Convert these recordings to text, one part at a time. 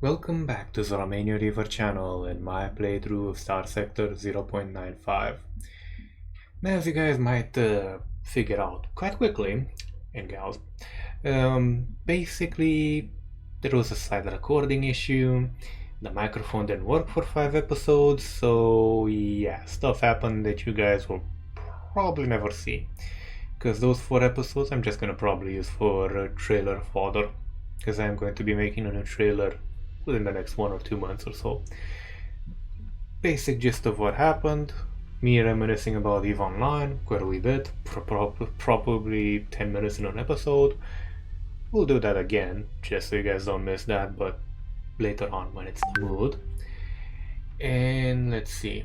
Welcome back to the Romanian Reaver channel and my playthrough of Starsector 0.95. Now, as you guys might figure out quite quickly, and gals, basically there was a slight recording issue, the microphone didn't work for 5 episodes, so yeah, stuff happened that you guys will probably never see. Because those 4 episodes I'm just gonna probably use for trailer fodder, because I'm going to be making a new trailer within the next 1 or 2 months or so. Basic gist of what happened, me reminiscing about EVE Online quite a wee bit, probably 10 minutes in an episode. We'll do that again, just so you guys don't miss that, but later on when it's the mood. And let's see.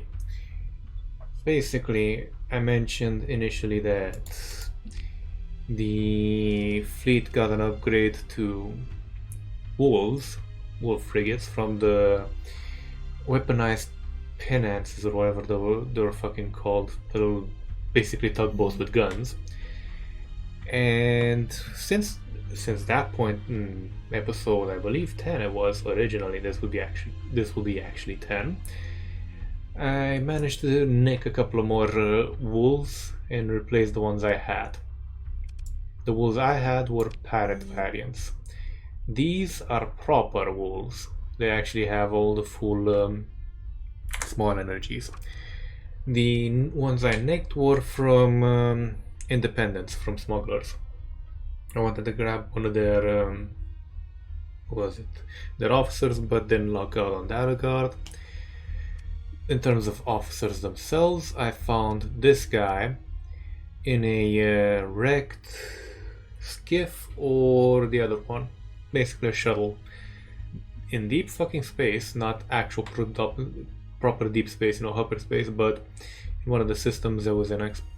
Basically, I mentioned initially that the fleet got an upgrade to wolf frigates from the weaponized penances or whatever they were fucking called. They were basically tugboats with guns. And since that point in episode, I believe 10 it was originally, this will be actually 10. I managed to nick a couple of more wolves and replace the ones I had. The wolves I had were parrot variants. These are proper wolves. They actually have all the full small energies. The ones I nicked were from independents, from smugglers. I wanted to grab one of their their officers, but didn't luck out on that regard. In terms of officers themselves, I found this guy in a wrecked skiff, or the other one, basically a shuttle, in deep fucking space, not actual proper deep space, hyperspace, but in one of the systems that was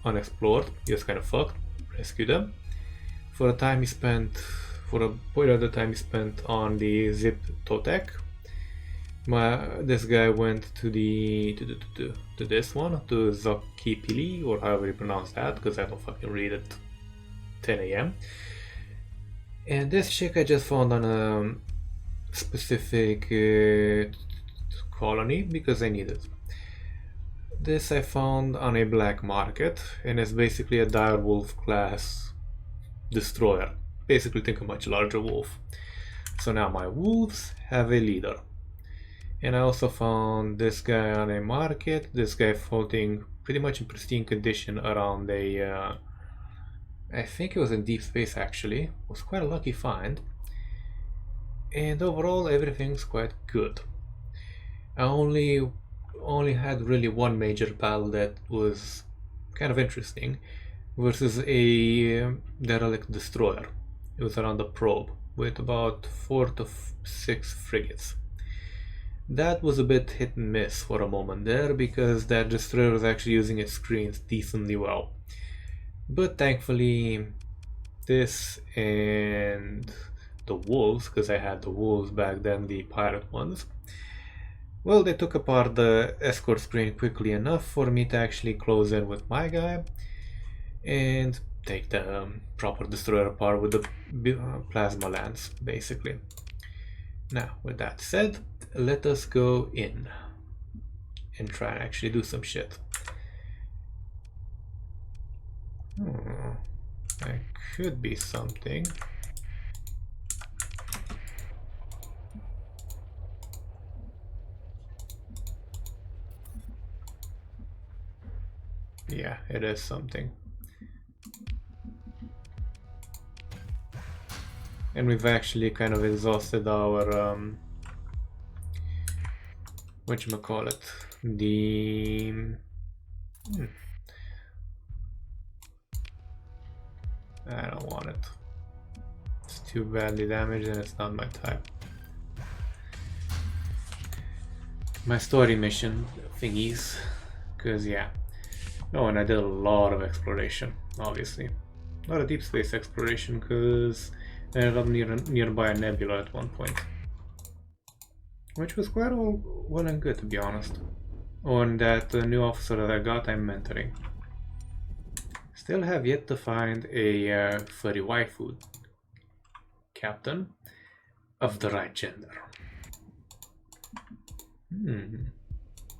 unexplored. He was kind of fucked. Rescued them. For a point of the time he spent on the Zip Totek. This guy went to this one, to Zokipili, or however you pronounce that, because I don't fucking read at 10 a.m. And this chick I just found on a specific colony because I need it. This I found on a black market, and it's basically a direwolf class destroyer. Basically think a much larger wolf. So now my wolves have a leader. And I also found this guy on a market, this guy floating pretty much in pristine condition around a I think it was in deep space actually. It was quite a lucky find. And overall everything's quite good. I only had really one major battle that was kind of interesting versus a derelict destroyer. It was around the probe with about 4 to 6 frigates. That was a bit hit and miss for a moment there because that destroyer was actually using its screens decently well. But thankfully, this and the wolves, because I had the wolves back then, the pirate ones, well, they took apart the escort screen quickly enough for me to actually close in with my guy and take the proper destroyer apart with the plasma lance, basically. Now, with that said, let us go in and try and actually do some shit. That could be something. Yeah, it is something. And we've actually kind of exhausted our whatchamacallit, the I don't want it. It's too badly damaged and it's not my type. My story mission thingies, because yeah. Oh, and I did a lot of exploration, obviously. A lot of deep space exploration, because I ended up nearby a nebula at one point. Which was quite well and good, to be honest. Oh, and that new officer that I got, I'm mentoring. Still have yet to find a furry waifu captain of the right gender.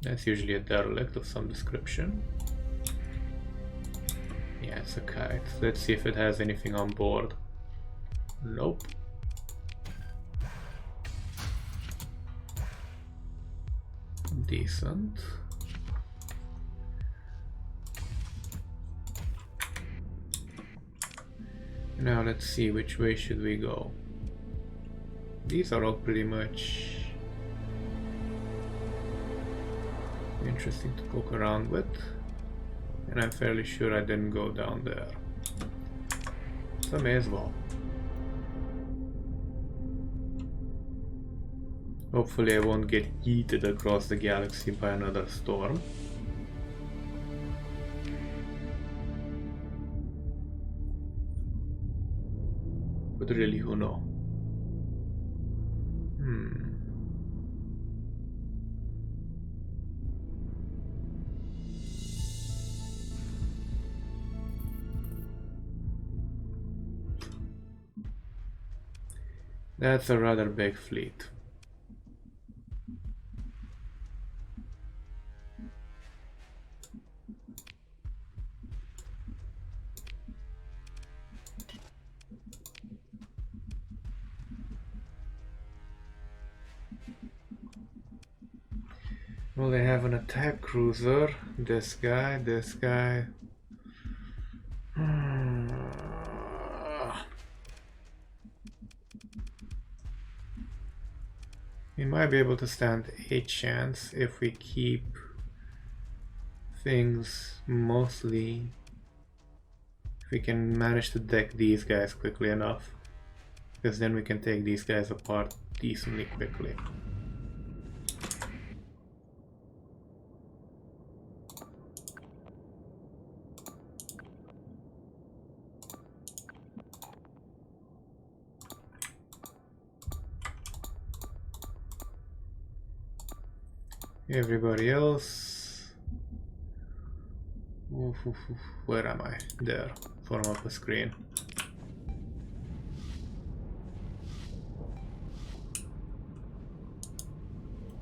That's usually a derelict of some description. Yeah, it's a kite. Let's see if it has anything on board. Nope. Decent. Now let's see, which way should we go? These are all pretty much interesting to poke around with, and I'm fairly sure I didn't go down there, so I may as well. Hopefully I won't get yeeted across the galaxy by another storm. But really, who knows? That's a rather big fleet. Well, they have an attack cruiser. This guy, this guy. We might be able to stand a chance if we keep things mostly. If we can manage to deck these guys quickly enough, because then we can take these guys apart decently quickly. Everybody else, where am I? There, form up a screen.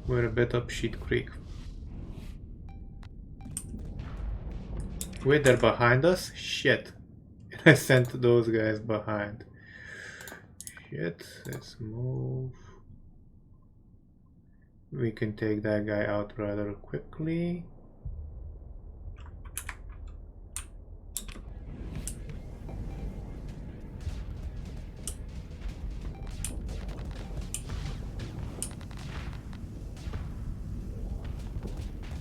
We're a bit up Sheet Creek. Wait, they're behind us? Shit. I sent those guys behind. Shit, let's move. We can take that guy out rather quickly.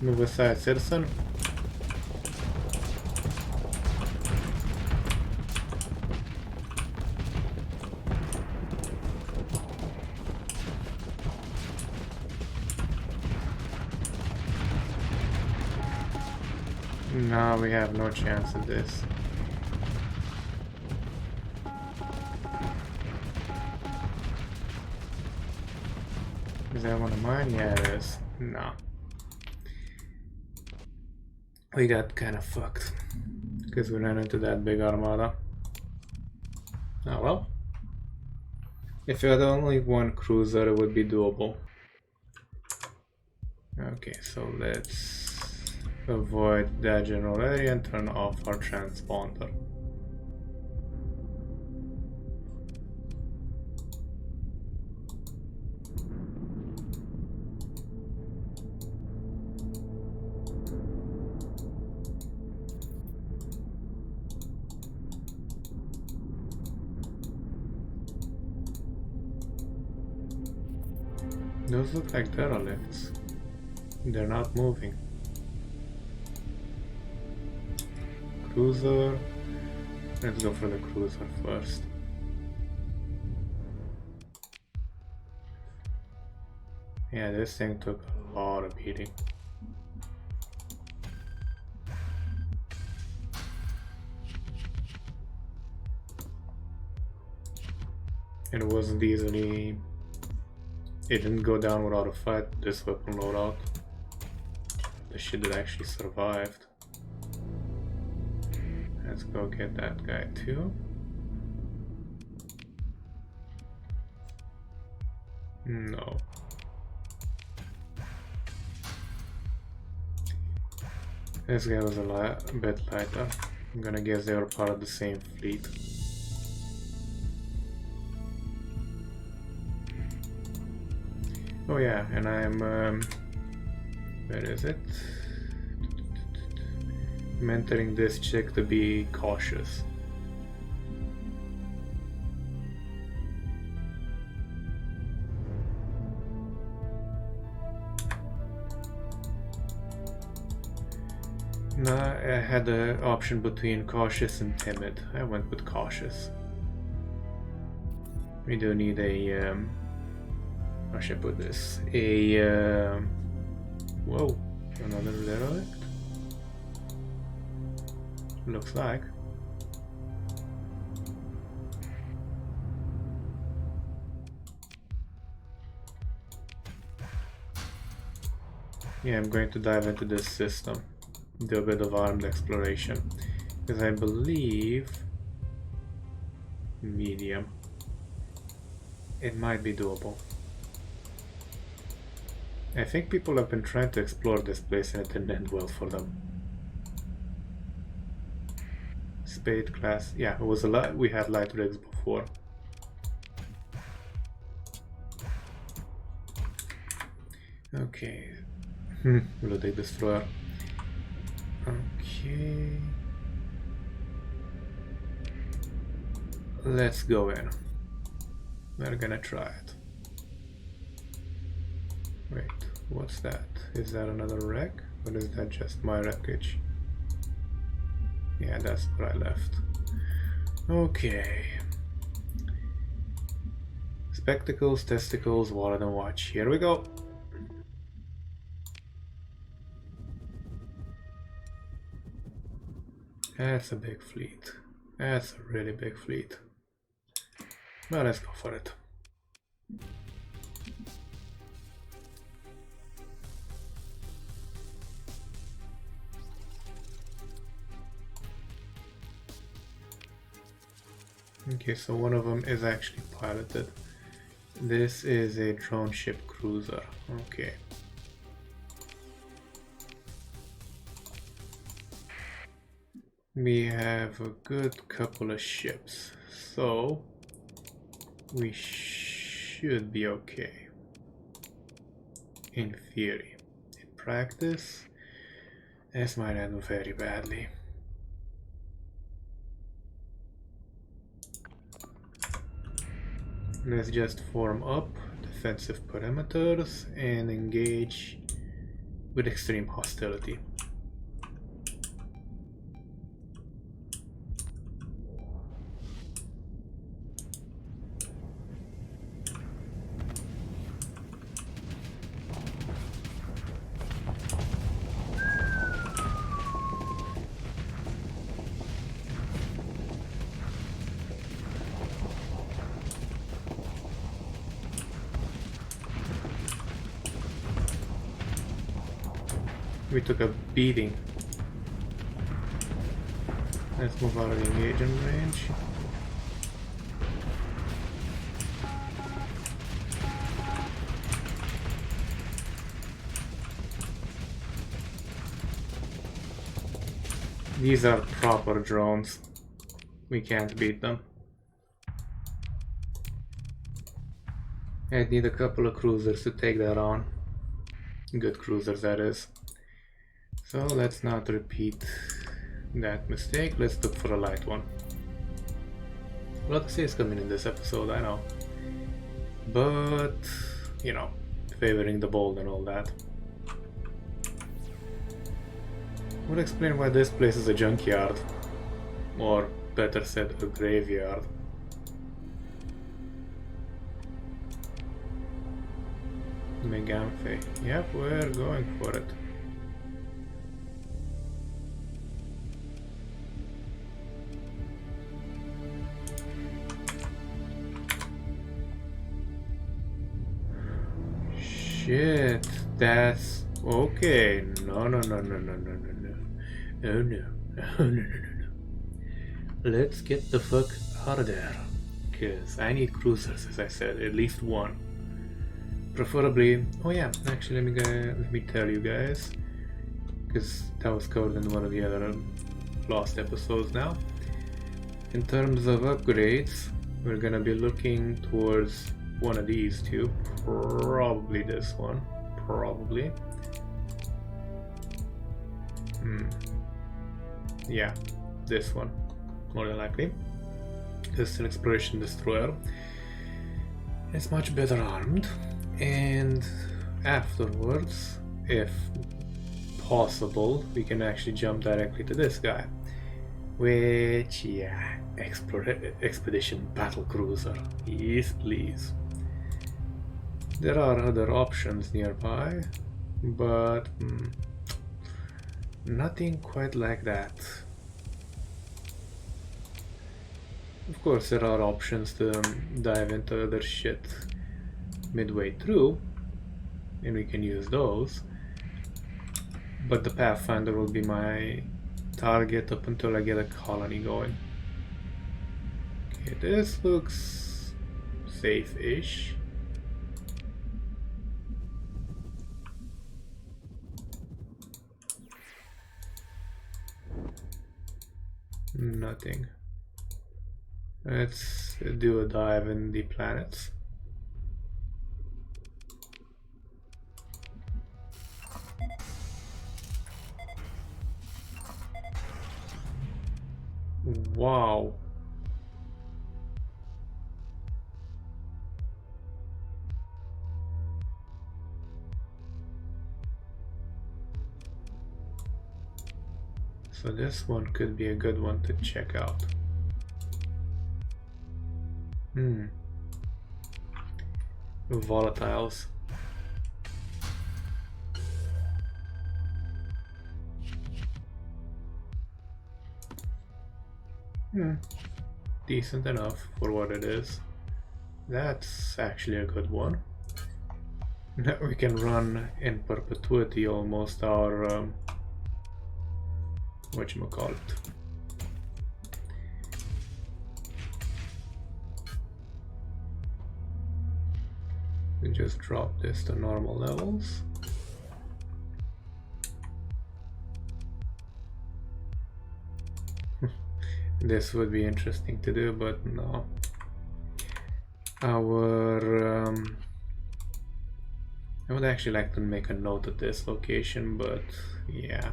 Move aside, citizen. No, we have no chance at this. Is that one of mine? Yeah, it is. No. We got kind of fucked because we ran into that big armada. Oh well. If you had only one cruiser, it would be doable. Okay, so let's avoid that general area and turn off our transponder. Those look like derelicts. They're not moving. Cruiser. Let's go for the cruiser first. Yeah, this thing took a lot of beating. It wasn't easily. It didn't go down without a fight. This weapon loadout. The shit that actually survived. Let's go get that guy too. No. This guy was a bit lighter. I'm gonna guess they were part of the same fleet. Oh yeah, and I'm where is it? Mentoring this chick to be cautious. No, I had the option between cautious and timid. I went with cautious. We do need a how should I put this? Whoa, another derelict? Looks like. Yeah, I'm going to dive into this system. Do a bit of armed exploration. Because I believe... medium. It might be doable. I think people have been trying to explore this place and it didn't end well for them. Spade class. Yeah, it was a lot. We had light rigs before. Okay. We'll take destroyer. Okay. Let's go in. We're gonna try it. Wait, what's that? Is that another wreck? Or is that just my wreckage? Yeah, that's what I left. Okay. Spectacles, testicles, wallet and watch. Here we go. That's a big fleet. That's a really big fleet. Well, let's go for it. Okay, so one of them is actually piloted. This is a drone ship cruiser. Okay. We have a good couple of ships, so we should be okay. In theory. In practice, this might end very badly. Let's just form up defensive perimeters and engage with extreme hostility. We took a beating. Let's move out of the engagement range. These are proper drones. We can't beat them. I'd need a couple of cruisers to take that on. Good cruisers, that is. So let's not repeat that mistake. Let's look for a light one. A lot to say is coming in this episode, I know. But, you know, favoring the bold and all that. Would explain why this place is a junkyard. Or, better said, a graveyard. Megamphe. Yep, we're going for it. Shit, that's okay. No. Oh no. Let's get the fuck out of there. Cause I need cruisers, as I said, at least one. Preferably. Oh yeah, actually, let me tell you guys. because that was covered in one of the other lost episodes now. In terms of upgrades, we're gonna be looking towards one of these two, probably this one, probably. Yeah, this one, more than likely. It's an exploration destroyer. It's much better armed, and afterwards, if possible, we can actually jump directly to this guy. Which, yeah, expedition battle cruiser. Yes, please. There are other options nearby, but nothing quite like that. Of course, there are options to dive into other shit midway through, and we can use those. But the Pathfinder will be my target up until I get a colony going. Okay, this looks safe-ish. Nothing. Let's do a dive in the planets. Wow. So this one could be a good one to check out. Volatiles. Decent enough for what it is. That's actually a good one. We can run in perpetuity almost our whatchamacallit. We just drop this to normal levels. This would be interesting to do, but no. Our I would actually like to make a note of this location, but yeah.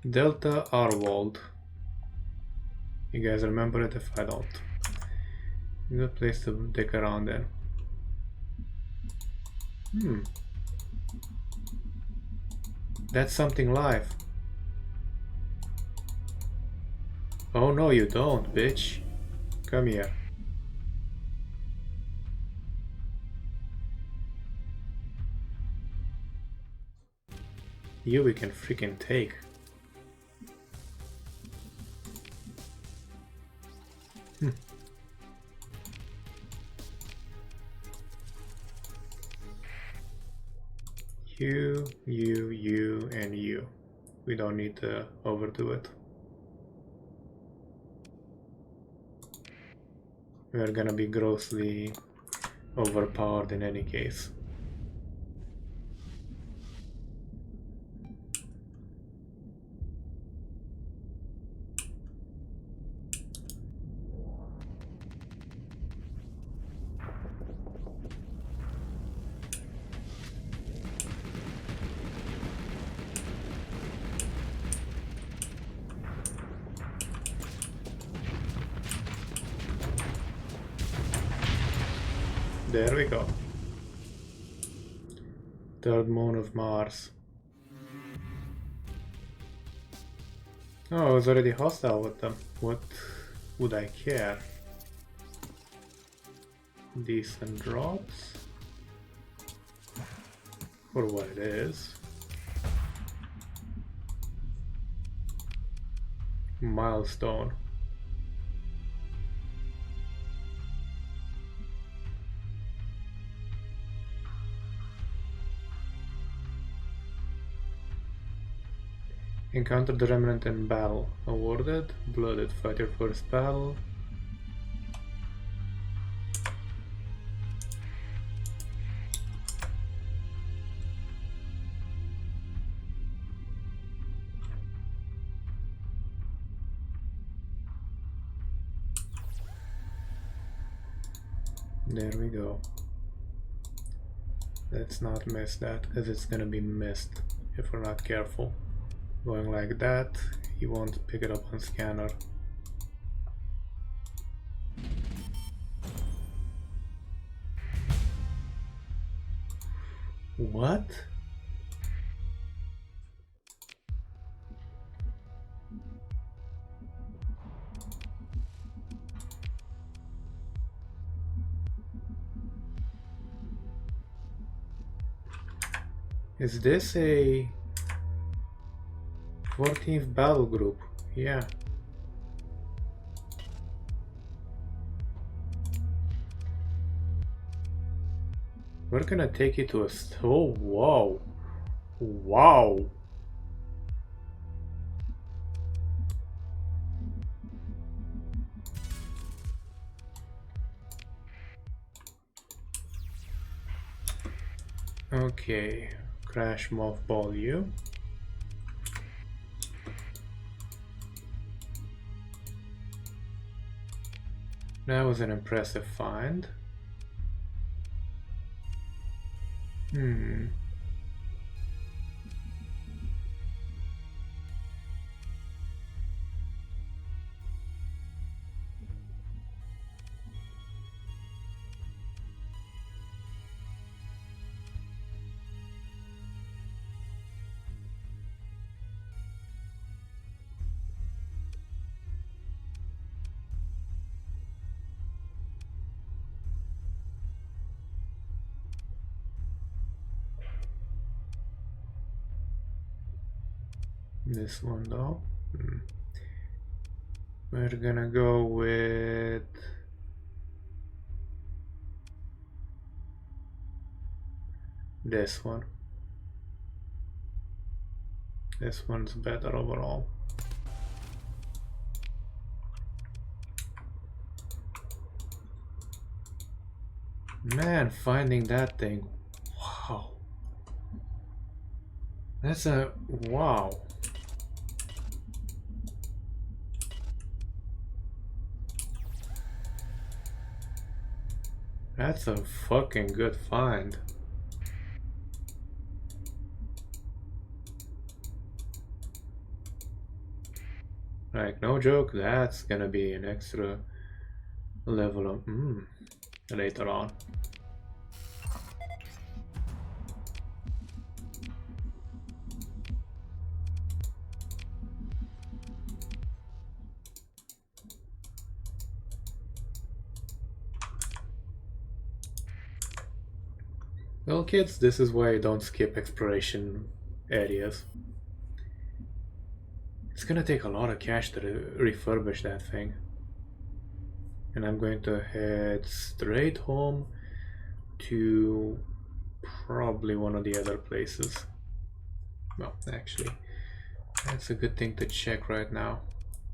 Delta Arwald. You guys remember it if I don't. Good place to dig around there. That's something live. Oh no, you don't, bitch. Come here. You we can freaking take. You, and you. We don't need to overdo it. We're gonna be grossly overpowered in any case. There we go. Third moon of Mars. Oh, I was already hostile with them. What would I care? Decent drops. For what it is. Milestone. Encountered the remnant in battle. Awarded. Blooded. Fight your first battle. There we go. Let's not miss that, because it's gonna be missed if we're not careful. Going like that, he won't pick it up on scanner. What? Is this a 14th battle group? Yeah. We're gonna take you to a... Oh, wow. Wow. Okay. Crash mothball you. That was an impressive find. This one though. We're gonna go with this one. This one's better overall. Man, finding that thing. Wow. That's a... wow. That's a fucking good find. Like, no joke, that's gonna be an extra level of later on. Well, kids, this is why you don't skip exploration areas. It's gonna take a lot of cash to refurbish that thing. And I'm going to head straight home to probably one of the other places. Well, actually, that's a good thing to check right now.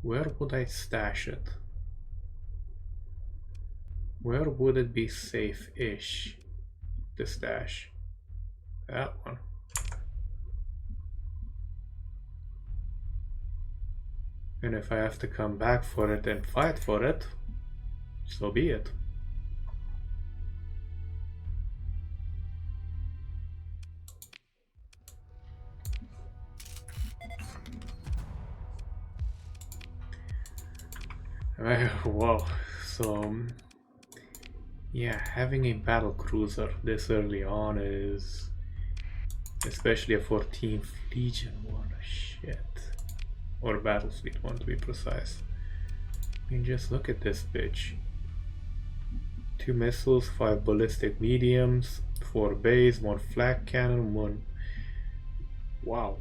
Where would I stash it? Where would it be safe-ish to stash? That one. And if I have to come back for it and fight for it, so be it. Wow, so yeah, having a battle cruiser this early on is, especially a 14th Legion one, shit. Or battle fleet one to be precise. I mean, just look at this bitch. 2 missiles, 5 ballistic mediums, 4 bays, 1 flak cannon, 1... Wow.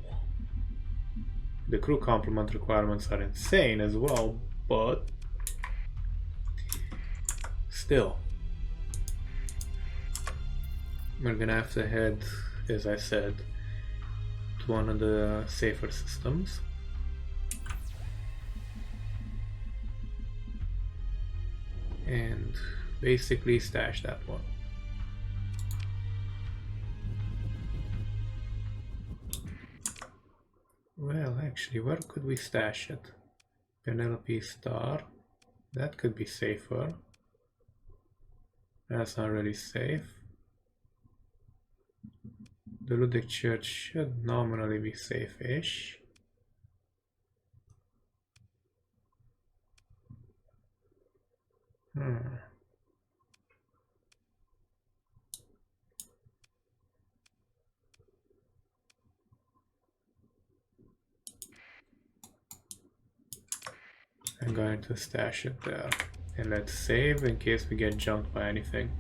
The crew complement requirements are insane as well, but still. We're gonna have to head, as I said, to one of the safer systems. And basically stash that one. Well, actually, where could we stash it? Penelope Star. That could be safer. That's not really safe. The Ludic Church should nominally be safe-ish. I'm going to stash it there. And let's save in case we get jumped by anything.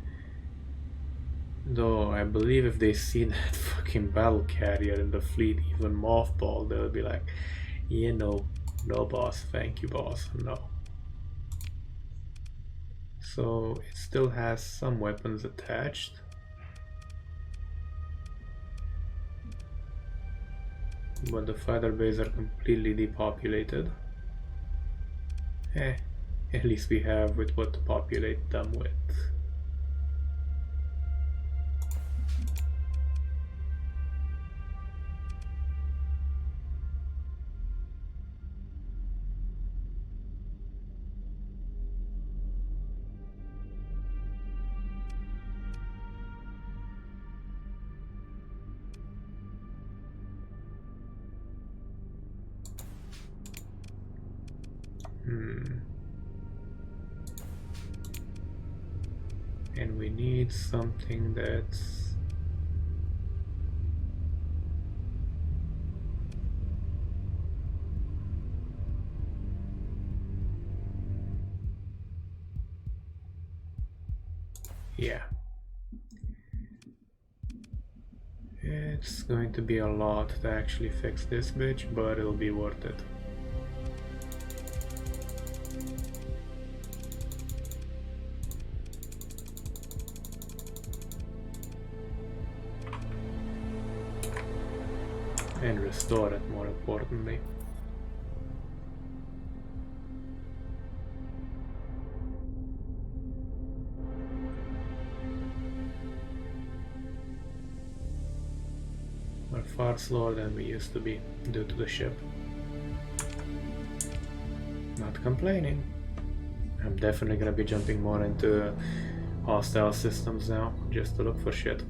Though I believe if they see that fucking battle carrier in the fleet even mothballed, they'll be like, yeah, no boss, thank you boss, no. So it still has some weapons attached. But the fighter bays are completely depopulated. At least we have with what to populate them with. And we need something that's yeah. It's going to be a lot to actually fix this bitch, but it'll be worth it. And restore it, more importantly. We're far slower than we used to be due to the ship. Not complaining. I'm definitely gonna be jumping more into hostile systems now, just to look for shit.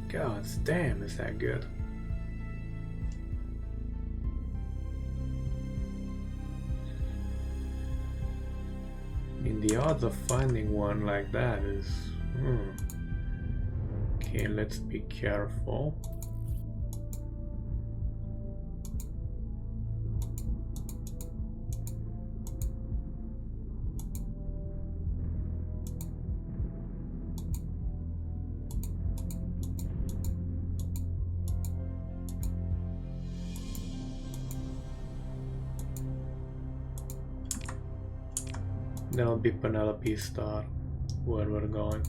God damn, is that good? I mean, the odds of finding one like that is... Okay, let's be careful. That'll be Penelope Star, where we're going.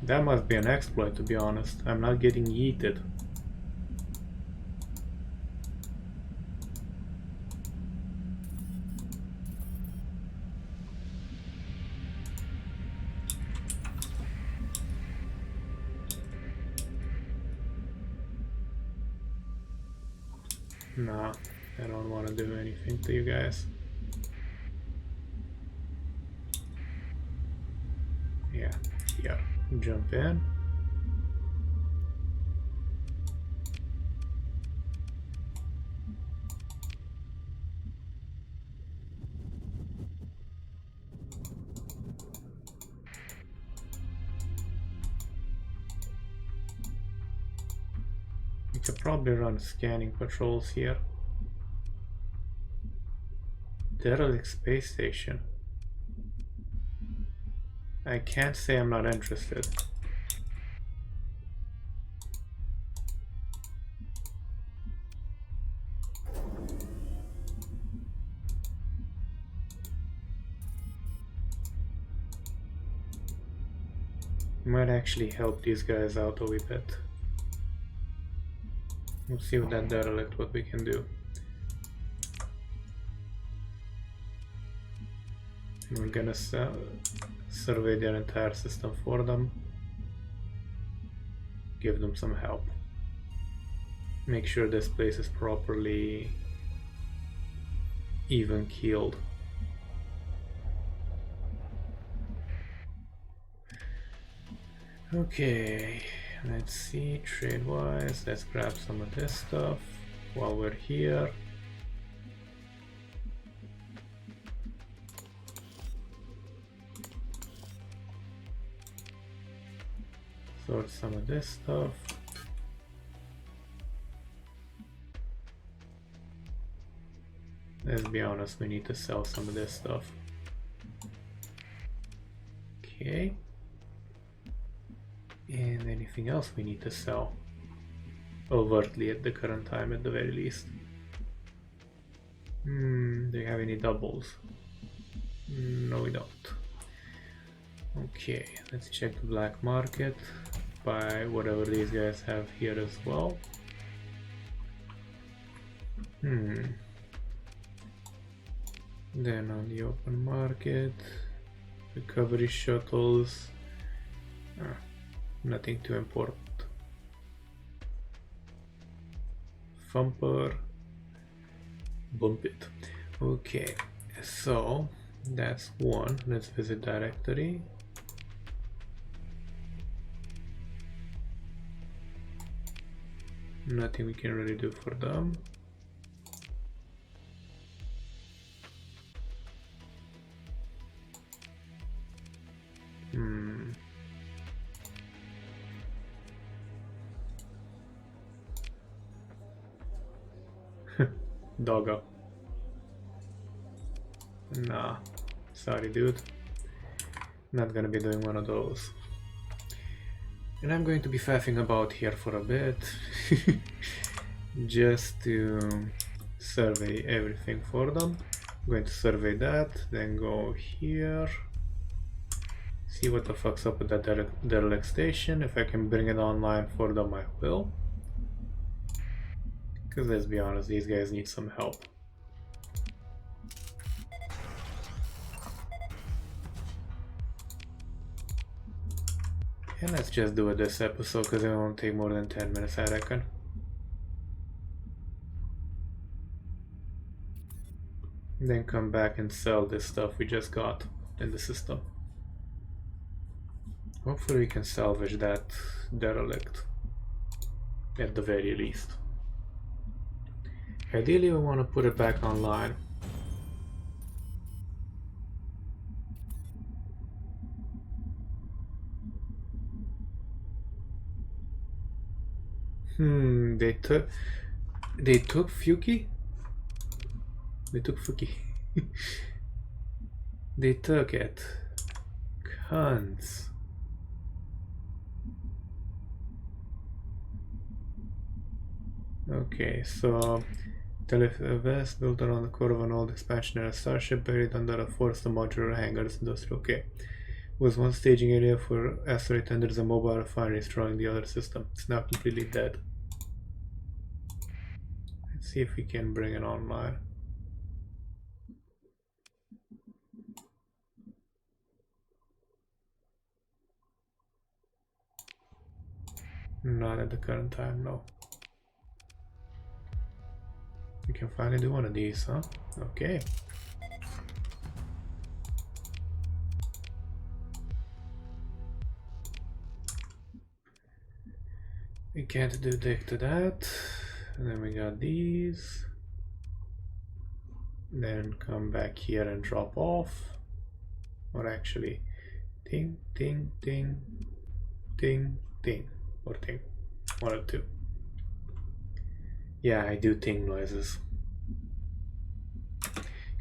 That must be an exploit, to be honest. I'm not getting yeeted. Nah, I don't want to do anything to you guys. Yeah, jump in. We could probably run scanning patrols here. Derelict space station. I can't say I'm not interested. Might actually help these guys out a wee bit. Let's see with that derelict what we can do. And we're gonna survey their entire system for them. Give them some help. Make sure this place is properly even keeled. Okay, let's see, trade-wise, let's grab some of this stuff while we're here. Sort some of this stuff. Let's be honest, we need to sell some of this stuff. Okay. And anything else we need to sell? Overtly at the current time, at the very least. Do you have any doubles? No, we don't. Okay, let's check the black market. Buy whatever these guys have here as well. Then on the open market, recovery shuttles. Nothing too important. Thumper. Bump it. Okay, so that's one. Let's visit directory. Nothing we can really do for them. Doggo. Nah, sorry dude. Not gonna be doing one of those. And I'm going to be faffing about here for a bit. Just to survey everything for them. I'm going to survey that, then go here. See what the fuck's up with that derelict station. If I can bring it online for them, I will. Because let's be honest, these guys need some help. And let's just do it this episode because it won't take more than 10 minutes, I reckon. Then come back and sell this stuff we just got in the system. Hopefully we can salvage that derelict at the very least. Ideally we want to put it back online. They took Fuki? They took Fuki. They took it. Cunts. Okay, so Televest built around the core of an old expansionary starship buried under a forest of modular hangars industry. Okay. Was one staging area for asteroid tenders and mobile refineries destroying the other system. It's now completely dead. Let's see if we can bring it online. Not at the current time, no. We can finally do one of these, huh? Okay. We can't do dick to that. And then we got these. Then come back here and drop off. Or actually, ting, ting, ting, ting, ting. Or ting. One or two. Yeah, I do ting noises.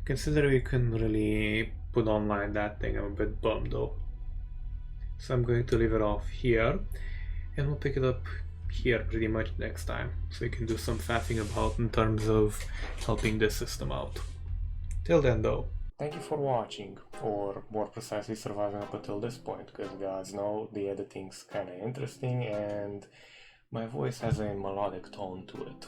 Consider we couldn't really put online that thing, I'm a bit bummed though. So I'm going to leave it off here, and we'll pick it up here pretty much next time, so we can do some faffing about in terms of helping this system out. Till then though, thank you for watching, or more precisely surviving up until this point, because gods know the editing's kinda interesting and My voice has a melodic tone to it.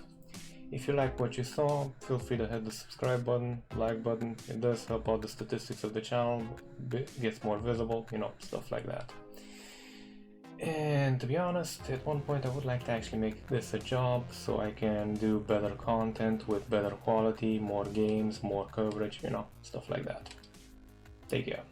If you like what you saw, feel free to hit the subscribe button, like button. It does help out the statistics of the channel, gets more visible, you know, stuff like that. And to be honest, at one point I would like to actually make this a job so I can do better content with better quality, more games, more coverage, you know, stuff like that. Take care.